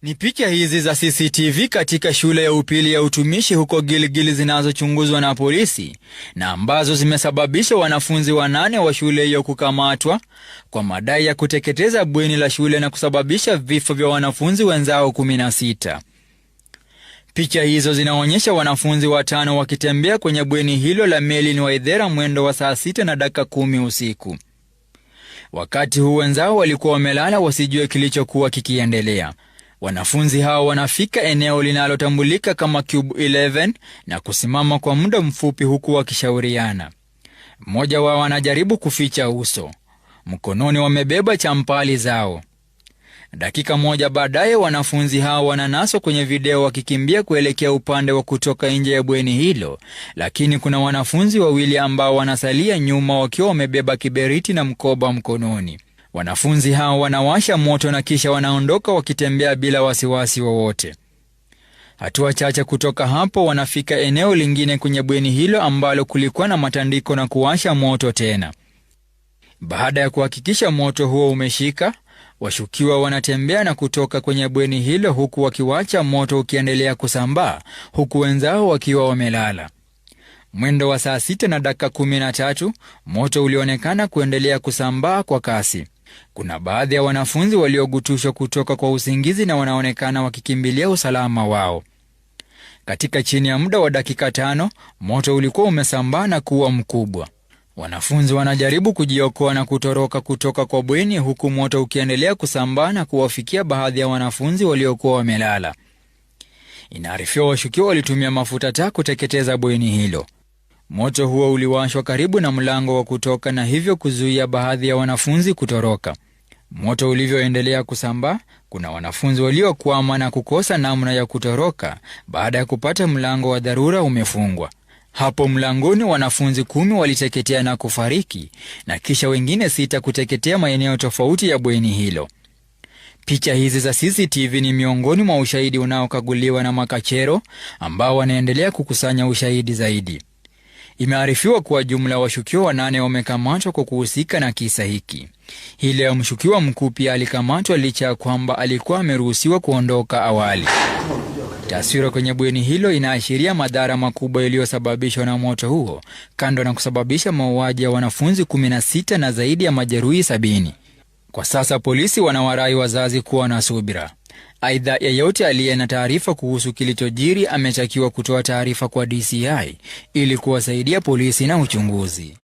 Ni picha hizi za CCTV katika shule ya upili ya utumishi huko Gilgil zinazochunguzwa na polisi na ambazo zimesababisha wanafunzi 8 wa shule hiyo kukamatwa kwa madai ya kuteketeza bweni la shule na kusababisha vifo vya wanafunzi wenzao 16. Picha hizo zinaonyesha wanafunzi 5 wakitembea kwenye bweni hilo la Merlin Waithera mwendo wa saa 6:10 usiku. Wakati huu wenzao walikuwa wamelala wasijue kilichokuwa kikiendelea. Wanafunzi hao wanafika eneo linalotambulika kama Cube 11 na kusimama kwa muda mfupi huku wakishauriana. Mmoja wao anajaribu kuficha uso. Mkononi wamebeba champali zao. Dakika moja baadaye wanafunzi hao wananaswa kwenye video wakikimbia kuelekea upande wa kutoka nje ya bweni hilo, lakini kuna wanafunzi 2 ambao wanasalia nyuma wakiwa wamebeba kiberiti na mkoba mkononi. Wanafunzi hao wanawasha moto na kisha wanaondoka wakitembea bila wasiwasi wowote. Hatua chache kutoka hapo wanafika eneo lingine kwenye bweni hilo ambalo kulikuwa na matandiko na kuwasha moto tena. Baada ya kuhakikisha moto huo umeshika, washukiwa wanatembea na kutoka kwenye bweni hilo huku wakiwacha moto ukiendelea kusambaa huku wenzao wakiwa wamelala. Mwendo wa saa 6:13 moto ulionekana kuendelea kusambaa kwa kasi. Kuna baadhi ya wanafunzi waliogutushwa kutoka kwa usingizi na wanaonekana wakikimbilia usalama wao. Katika chini ya muda wa dakika 5, moto ulikuwa umesambaa na kuwa mkubwa. Wanafunzi wanajaribu kujiokoa na kutoroka kutoka kwa bweni huku moto ukiendelea kusambaa na kuwafikia baadhi ya wanafunzi waliokuwa wamelala. Inaarifiwa washukiwa walitumia mafuta taa kuteketeza bweni hilo. Moto huo uliwashwa karibu na mlango wa kutoka na hivyo kuzuia baadhi ya wanafunzi kutoroka. Moto ulivyoendelea kusambaa, kuna wanafunzi waliokwama na kukosa namna ya kutoroka baada ya kupata mlango wa dharura umefungwa. Hapo mlangoni wanafunzi 10 waliteketea na kufariki na kisha wengine 6 kuteketea maeneo tofauti ya bweni hilo. Picha hizi za CCTV ni miongoni mwa ushahidi unaokaguliwa na makachero ambao wanaendelea kukusanya ushahidi zaidi. Imearifiwa kuwa jumla washukiwa 8 wamekamatwa kwa kuhusika na kisa hiki. Hii leo mshukiwa mkuu pia alikamatwa licha ya kwamba alikuwa ameruhusiwa kuondoka awali. Taswira kwenye bweni hilo inaashiria madhara makubwa yaliyosababishwa na moto huo, kando na kusababisha mauaji ya wanafunzi 16 na zaidi ya majeruhi 70. Kwa sasa polisi wanawarai wazazi kuwa na subira. Aidha, yeyote aliye na taarifa kuhusu kilichojiri ametakiwa kutoa taarifa kwa DCI ili kuwasaidia polisi na uchunguzi.